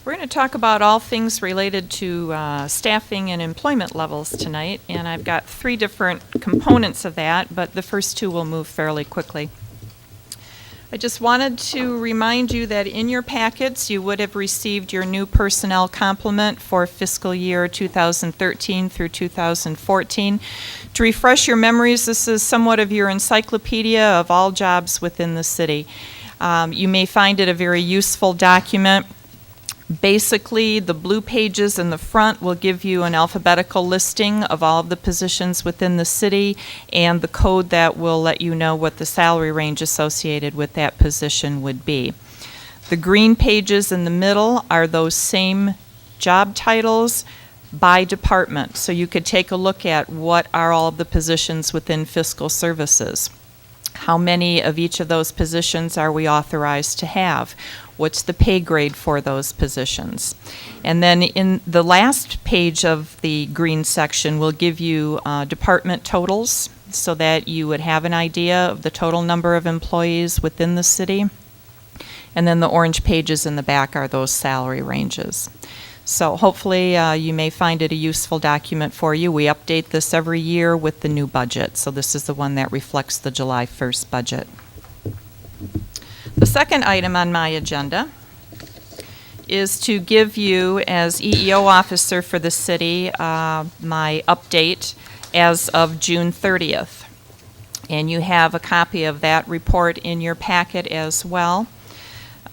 We're going to talk about all things related to staffing and employment levels tonight, and I've got three different components of that, but the first two will move fairly quickly. I just wanted to remind you that in your packets you would have received your new personnel complement for fiscal year 2013 through 2014. To refresh your memories, this is somewhat of your encyclopedia of all jobs within the city. You may find it a very useful document. Basically, the blue pages in the front will give you an alphabetical listing of all of the positions within the city and the code that will let you know what the salary range associated with that position would be. The green pages in the middle are those same job titles by department. So you could take a look at what are all of the positions within fiscal services. How many of each of those positions are we authorized to have? What's the pay grade for those positions? And then in the last page of the green section will give you department totals so that you would have an idea of the total number of employees within the city. And then the orange pages in the back are those salary ranges. So hopefully you may find it a useful document for you. We update this every year with the new budget, so this is the one that reflects the July 1st budget. The second item on my agenda is to give you, as EEO officer for the city, my update as of June 30th. And you have a copy of that report in your packet as well.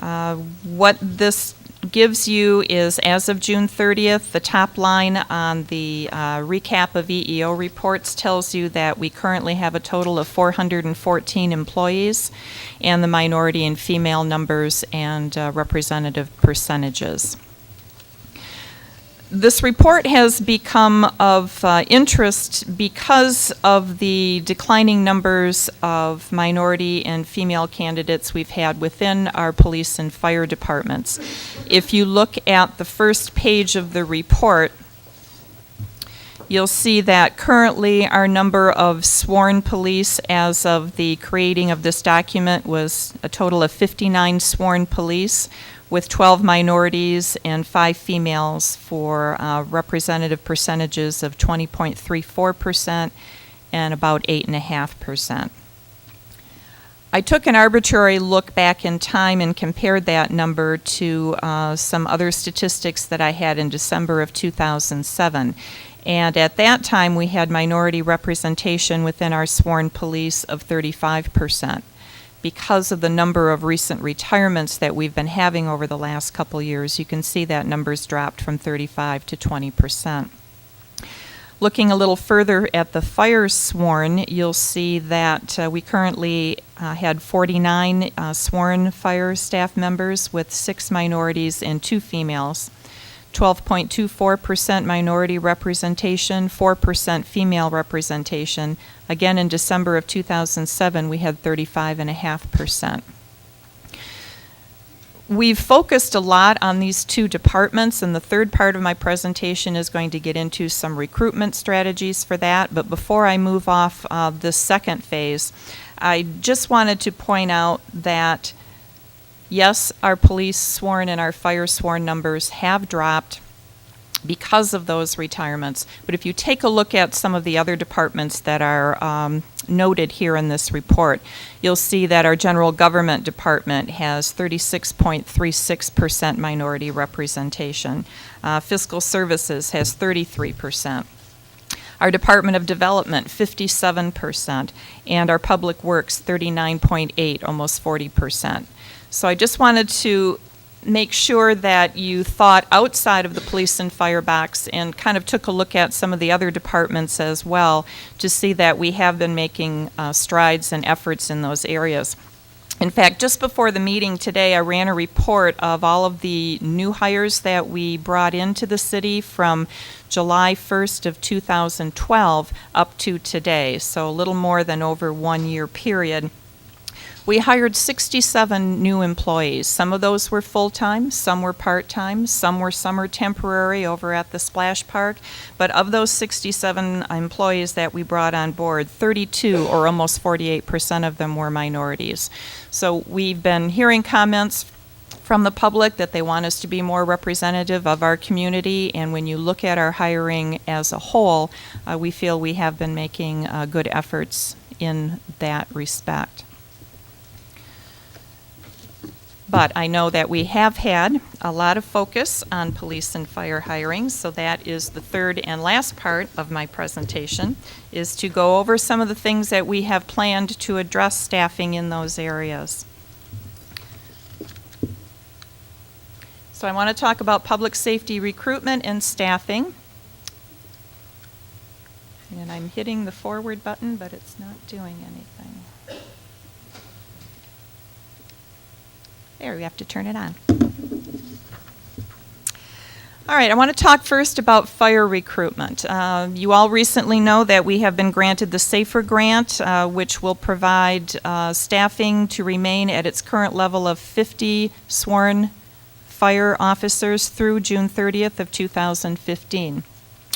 What this gives you is, as of June 30th, the top line on the recap of EEO reports tells you that we currently have a total of 414 employees, and the minority and female numbers and representative percentages. This report has become of interest because of the declining numbers of minority and female candidates we've had within our police and fire departments. If you look at the first page of the report, you'll see that currently our number of sworn police as of the creating of this document was a total of 59 sworn police, with 12 minorities and 5 females for representative percentages of 20.34% and about 8.5%. I took an arbitrary look back in time and compared that number to some other statistics that I had in December of 2007. And at that time, we had minority representation within our sworn police of 35%. Because of the number of recent retirements that we've been having over the last couple years, you can see that number's dropped from 35 to 20%. Looking a little further at the fire sworn, you'll see that we currently had 49 sworn fire staff members with 6 minorities and 2 females. 12.24% minority representation, 4% female representation. Again, in December of 2007, we had 35.5%. We've focused a lot on these two departments, and the third part of my presentation is going to get into some recruitment strategies for that. But before I move off this second phase, I just wanted to point out that yes, our police sworn and our fire sworn numbers have dropped because of those retirements. But if you take a look at some of the other departments that are noted here in this report, you'll see that our general government department has 36.36% minority representation. Fiscal services has 33%. Our Department of Development, 57%, and our Public Works, 39.8%, almost 40%. So I just wanted to make sure that you thought outside of the police and fire box and kind of took a look at some of the other departments as well to see that we have been making strides and efforts in those areas. In fact, just before the meeting today, I ran a report of all of the new hires that we brought into the city from July 1st of 2012 up to today, so a little more than over 1 year period. We hired 67 new employees. Some of those were full-time, some were part-time, some were summer temporary over at the Splash Park. But of those 67 employees that we brought on board, 32 or almost 48% of them were minorities. So we've been hearing comments from the public that they want us to be more representative of our community, and when you look at our hiring as a whole, we feel we have been making good efforts in that respect. But I know that we have had a lot of focus on police and fire hiring, so that is the third and last part of my presentation, is to go over some of the things that we have planned to address staffing in those areas. So I want to talk about public safety recruitment and staffing. And I'm hitting the forward button, but it's not doing anything. There, we have to turn it on. All right, I want to talk first about fire recruitment. You all recently know that we have been granted the SAFER grant, which will provide staffing to remain at its current level of 50 sworn fire officers through June 30th of 2015.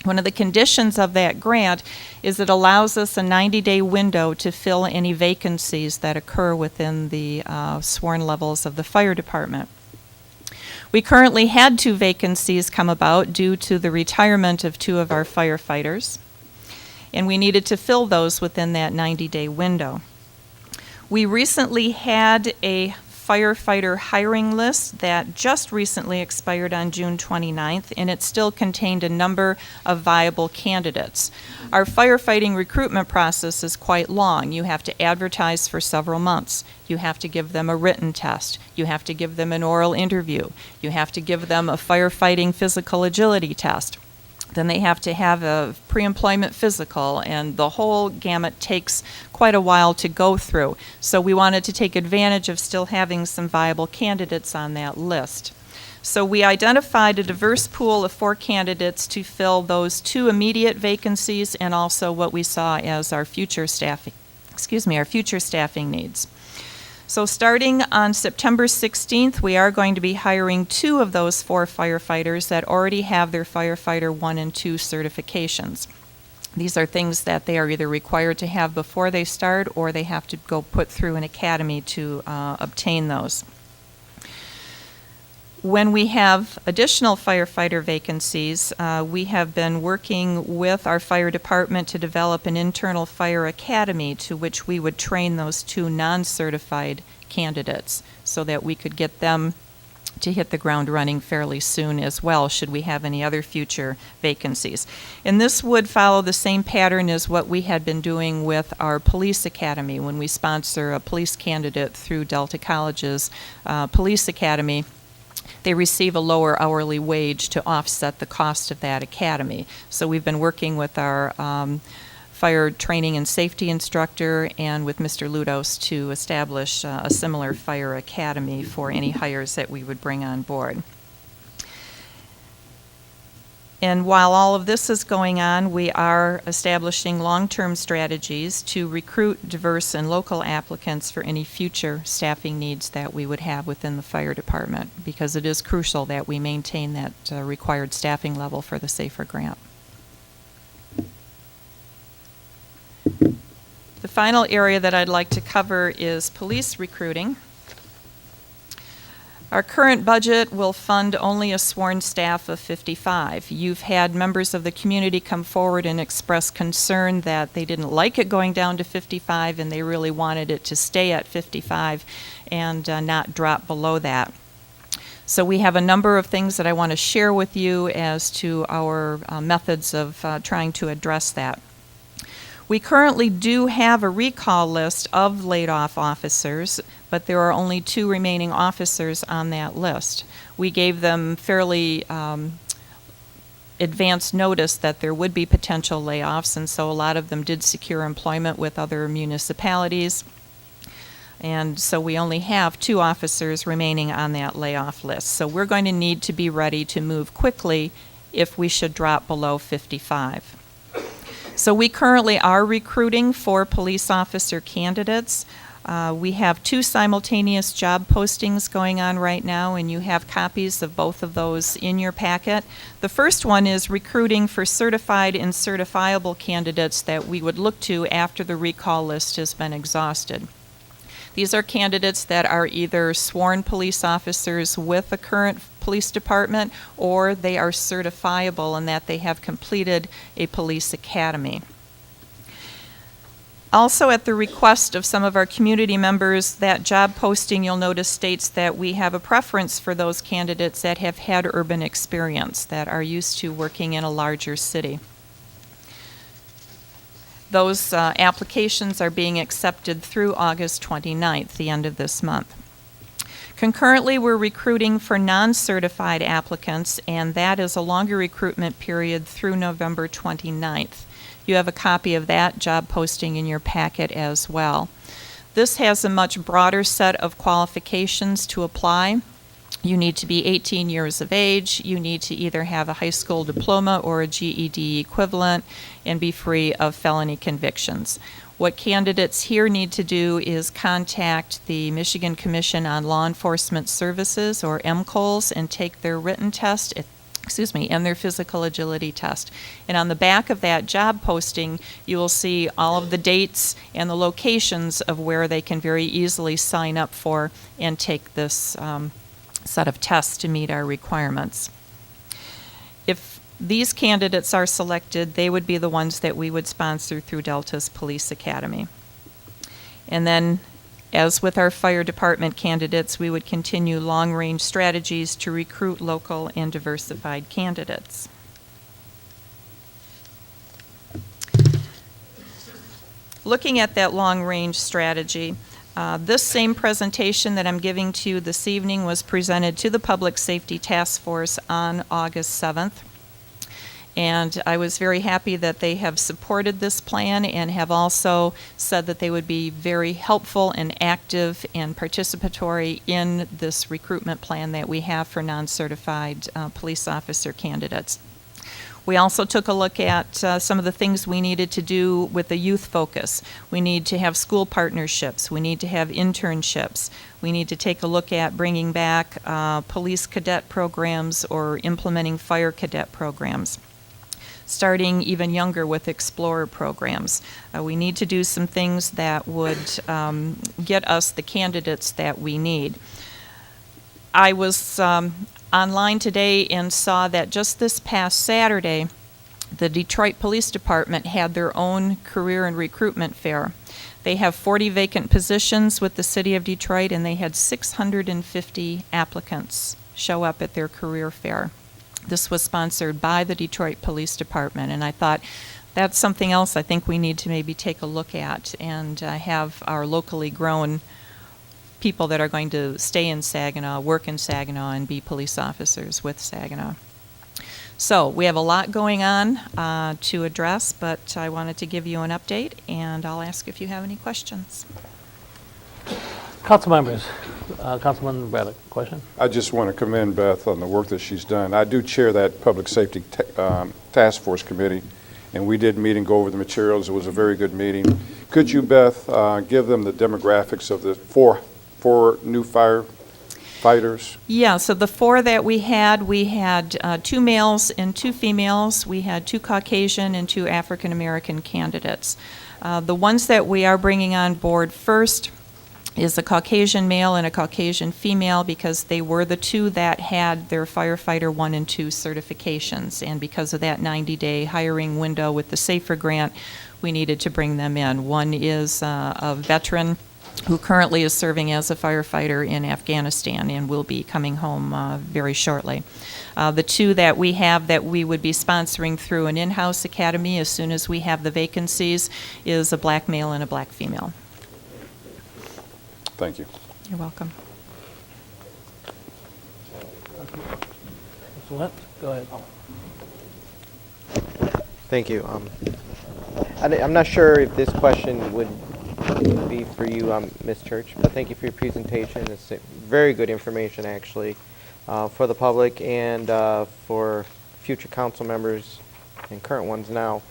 One of the conditions of that grant is it allows us a 90-day window to fill any vacancies that occur within the sworn levels of the fire department. We currently had 2 vacancies come about due to the retirement of 2 of our firefighters, and we needed to fill those within that 90-day window. We recently had a firefighter hiring list that just recently expired on June 29th, and it still contained a number of viable candidates. Our firefighting recruitment process is quite long. You have to advertise for several months. You have to give them a written test. You have to give them an oral interview. You have to give them a firefighting physical agility test. Then they have to have a pre-employment physical, and the whole gamut takes quite a while to go through. So we wanted to take advantage of still having some viable candidates on that list. So we identified a diverse pool of 4 candidates to fill those 2 immediate vacancies and also what we saw as our future staffing needs. So starting on September 16th, we are going to be hiring 2 of those 4 firefighters that already have their firefighter 1 and 2 certifications. These are things that they are either required to have before they start, or they have to go put through an academy to obtain those. When we have additional firefighter vacancies, we have been working with our fire department to develop an internal fire academy to which we would train those 2 non-certified candidates so that we could get them to hit the ground running fairly soon as well, should we have any other future vacancies. And this would follow the same pattern as what we had been doing with our police academy. When we sponsor a police candidate through Delta College's police academy, they receive a lower hourly wage to offset the cost of that academy. So we've been working with our fire training and safety instructor and with Mr. Ludos to establish a similar fire academy for any hires that we would bring on board. And while all of this is going on, we are establishing long-term strategies to recruit diverse and local applicants for any future staffing needs that we would have within the fire department, because it is crucial that we maintain that required staffing level for the SAFER grant. The final area that I'd like to cover is police recruiting. Our current budget will fund only a sworn staff of 55. You've had members of the community come forward and express concern that they didn't like it going down to 55 and they really wanted it to stay at 55 and not drop below that. So we have a number of things that I want to share with you as to our methods of trying to address that. We currently do have a recall list of laid-off officers, but there are only 2 remaining officers on that list. We gave them fairly advance notice that there would be potential layoffs, and so a lot of them did secure employment with other municipalities. And so we only have 2 officers remaining on that layoff list. So we're going to need to be ready to move quickly if we should drop below 55. So we currently are recruiting for police officer candidates. We have 2 simultaneous job postings going on right now, and you have copies of both of those in your packet. The first one is recruiting for certified and certifiable candidates that we would look to after the recall list has been exhausted. These are candidates that are either sworn police officers with a current police department, or they are certifiable in that they have completed a police academy. Also, at the request of some of our community members, that job posting, you'll notice, states that we have a preference for those candidates that have had urban experience, that are used to working in a larger city. Those applications are being accepted through August 29th, the end of this month. Concurrently, we're recruiting for non-certified applicants, and that is a longer recruitment period through November 29th. You have a copy of that job posting in your packet as well. This has a much broader set of qualifications to apply. You need to be 18 years of age. You need to either have a high school diploma or a GED equivalent and be free of felony convictions. What candidates here need to do is contact the Michigan Commission on Law Enforcement Services, or MCOLS, and take their written test, and their physical agility test. And on the back of that job posting, you will see all of the dates and the locations of where they can very easily sign up for and take this set of tests to meet our requirements. If these candidates are selected, they would be the ones that we would sponsor through Delta's Police Academy. And then, as with our fire department candidates, we would continue long-range strategies to recruit local and diversified candidates. Looking at that long-range strategy, this same presentation that I'm giving to you this evening was presented to the Public Safety Task Force on August 7th. And I was very happy that they have supported this plan and have also said that they would be very helpful and active and participatory in this recruitment plan that we have for non-certified police officer candidates. We also took a look at some of the things we needed to do with a youth focus. We need to have school partnerships. We need to have internships. We need to take a look at bringing back police cadet programs or implementing fire cadet programs, starting even younger with Explorer programs. We need to do some things that would get us the candidates that we need. I was online today and saw that just this past Saturday, the Detroit Police Department had their own career and recruitment fair. They have 40 vacant positions with the City of Detroit, and they had 650 applicants show up at their career fair. This was sponsored by the Detroit Police Department, and I thought that's something else I think we need to maybe take a look at and have our locally grown people that are going to stay in Saginaw, work in Saginaw, and be police officers with Saginaw. So we have a lot going on to address, but I wanted to give you an update, and I'll ask if you have any questions. Council members, Councilman Braddock, question? I just want to commend Beth on the work that she's done. I do chair that Public Safety Task Force Committee, and we did meet and go over the materials. It was a very good meeting. Could you, Beth, give them the demographics of the four new firefighters? Yeah, so the four that we had 2 males and 2 females. We had 2 Caucasian and 2 African American candidates. The ones that we are bringing on board first is a Caucasian male and a Caucasian female, because they were the 2 that had their firefighter 1 and 2 certifications, and because of that 90-day hiring window with the SAFER grant, we needed to bring them in. One is a veteran who currently is serving as a firefighter in Afghanistan and will be coming home very shortly. The 2 that we have that we would be sponsoring through an in-house academy as soon as we have the vacancies is a black male and a black female. Thank you. You're welcome. What? Go ahead. Thank you. I'm not sure if this question would be for you, Ms. Church, but thank you for your presentation. It's very good information, actually, for the public and for future council members and current ones now.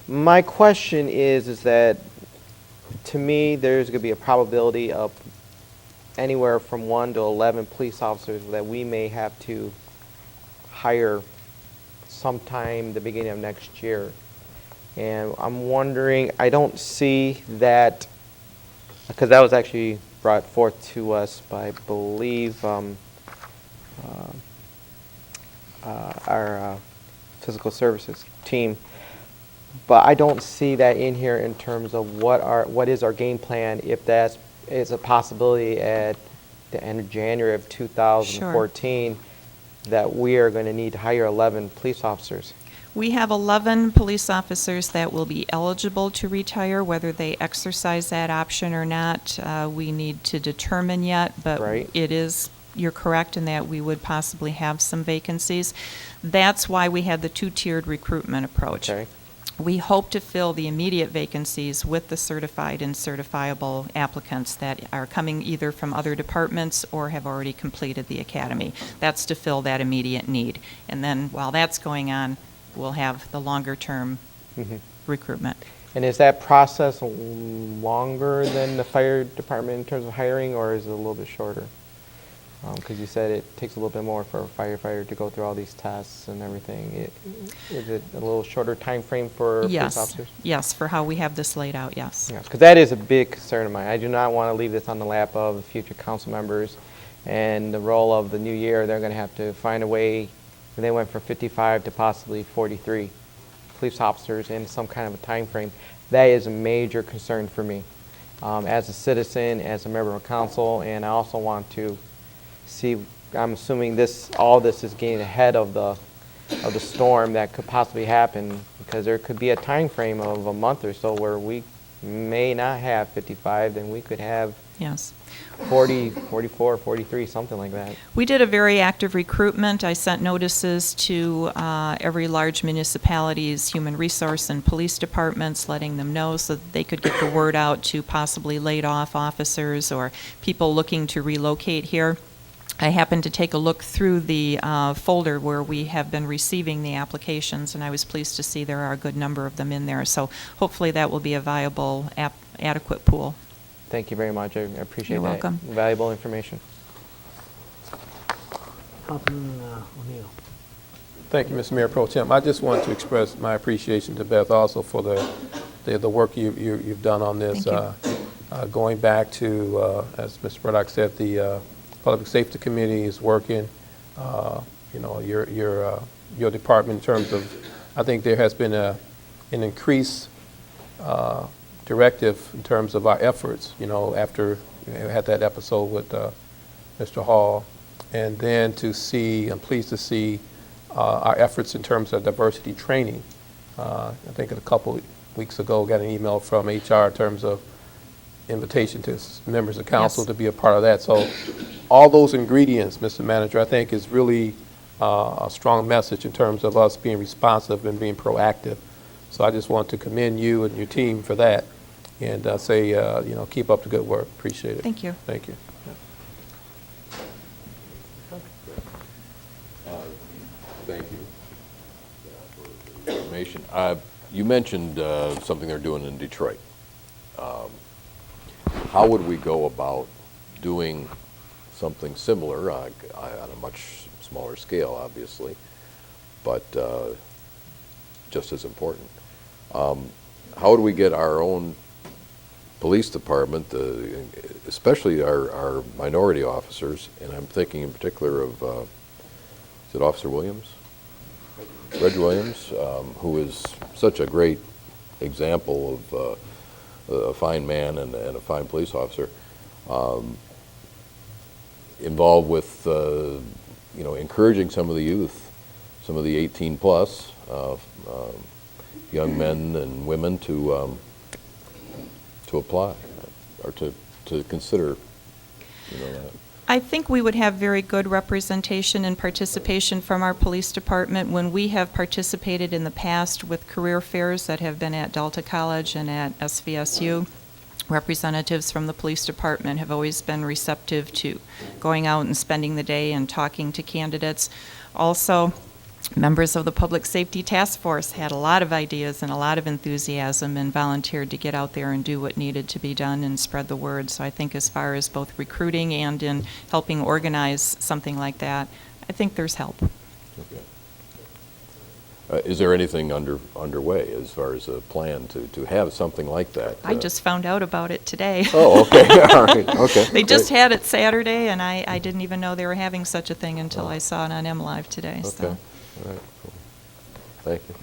My question is that, to me, there's going to be a probability of anywhere from 1 to 11 police officers that we may have to hire sometime the beginning of next year. And I'm wondering, I don't see that, because that was actually brought forth to us by, I believe, our physical services team. But I don't see that in here in terms of what is our game plan if that is a possibility at the end of January of 2014 that we are going to need to hire 11 police officers. We have 11 police officers that will be eligible to retire. Whether they exercise that option or not, we need to determine yet, but Right. you're correct in that we would possibly have some vacancies. That's why we had the two-tiered recruitment approach. Okay. We hope to fill the immediate vacancies with the certified and certifiable applicants that are coming either from other departments or have already completed the academy. That's to fill that immediate need. And then while that's going on, we'll have the longer-term recruitment. And is that process longer than the fire department in terms of hiring, or is it a little bit shorter? Because you said it takes a little bit more for a firefighter to go through all these tests and everything. Is it a little shorter time frame for police officers? Yes, for how we have this laid out, yes. Yes, because that is a big concern of mine. I do not want to leave this on the lap of future council members. And the role of the new year, they're going to have to find a way. They went from 55 to possibly 43 police officers in some kind of a time frame. That is a major concern for me as a citizen, as a member of council, and I also want to see. I'm assuming all this is getting ahead of the storm that could possibly happen, because there could be a time frame of a month or so where we may not have 55, then we could have Yes. 40, 44, 43, something like that. We did a very active recruitment. I sent notices to every large municipality's human resource and police departments, letting them know so that they could get the word out to possibly laid off officers or people looking to relocate here. I happened to take a look through the folder where we have been receiving the applications, and I was pleased to see there are a good number of them in there. So hopefully that will be a viable, adequate pool. Thank you very much. I appreciate You're that. welcome. Valuable information. Councilman O'Neill. Thank you, Mr. Mayor Pro Tem. I just want to express my appreciation to Beth also for the work you've done on this. Thank Going back to, as Mr. Burdock said, the Public Safety Committee is working. Your department in terms of, I think there has been an increased directive in terms of our efforts, after we had that episode with Mr. Hall. And then I'm pleased to see our efforts in terms of diversity training. I think a couple weeks ago, got an email from HR in terms of invitation to members of council Yes. to be a part of that. So all those ingredients, Mr. Manager, I think is really a strong message in terms of us being responsive and being proactive. So I just want to commend you and your team for that and say, keep up the good work. Appreciate it. Thank you. Thank you. Thank you for the information. You mentioned something they're doing in Detroit. How would we go about doing something similar on a much smaller scale, obviously, but just as important? How would we get our own police department, especially our minority officers, and I'm thinking in particular of, is it Officer Williams? Reg Williams, who is such a great example of a fine man and a fine police officer, involved with, encouraging some of the youth, some of the 18 plus, young men and women to apply or to consider, that. I think we would have very good representation and participation from our police department when we have participated in the past with career fairs that have been at Delta College and at SVSU. Representatives from the police department have always been receptive to going out and spending the day and talking to candidates. Also, members of the Public Safety Task Force had a lot of ideas and a lot of enthusiasm and volunteered to get out there and do what needed to be done and spread the word. So I think as far as both recruiting and in helping organize something like that, I think there's help. Okay. Is there anything underway as far as a plan to have something like that? I just found out about it today. Oh, okay, all right, okay. They just great. had it Saturday, and I didn't even know they were having such a thing until I saw it on M Live today, Okay, so. all right, cool. Thank you.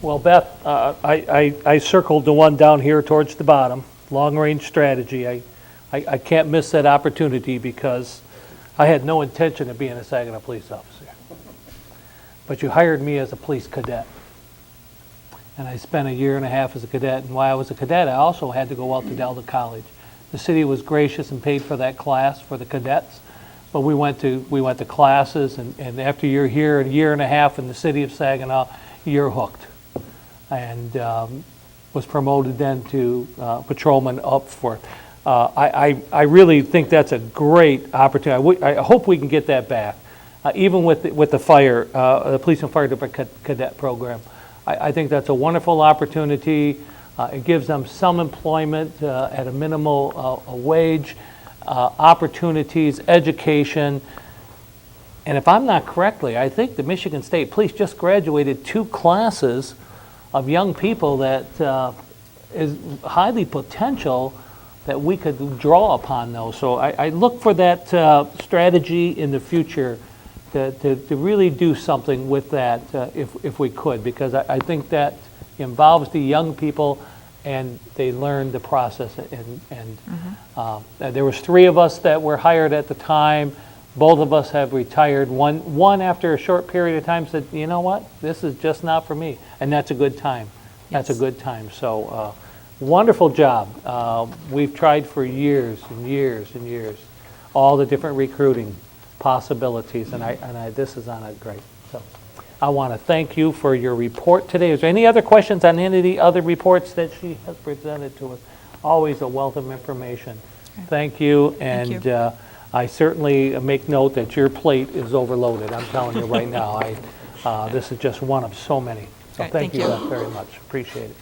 Well, Beth, I circled the one down here towards the bottom, long-range strategy. I can't miss that opportunity because I had no intention of being a Saginaw police officer. But you hired me as a police cadet. And I spent a year and a half as a cadet. And while I was a cadet, I also had to go out to Delta College. The city was gracious and paid for that class for the cadets. But we went to classes, and after you're here a year and a half in the city of Saginaw, you're hooked. And was promoted then to patrolman up for. I really think that's a great opportunity. I hope we can get that back, even with the fire, the police and fire department cadet program. I think that's a wonderful opportunity. It gives them some employment at a minimal wage, opportunities, education. And if I'm not correctly, I think the Michigan State Police just graduated 2 classes of young people that is highly potential that we could draw upon those. So I look for that strategy in the future to really do something with that if we could, because I think that involves the young people and they learn the process. And there was 3 of us that were hired at the time. Both of us have retired. One after a short period of time said, you know what, this is just not for me. And that's a good time. That's a Yes. good time. So wonderful job. We've tried for years and years and years, all the different recruiting possibilities, and this is on it great. So I want to thank you for your report today. Is there any other questions on any of the other reports that she has presented to us? Always a wealth of information. Okay. Thank you, Thank and you. I certainly make note that your plate is overloaded. I'm telling you right now. This is just one of so many. So Right, thank thank you you. Beth, very much. Appreciate it.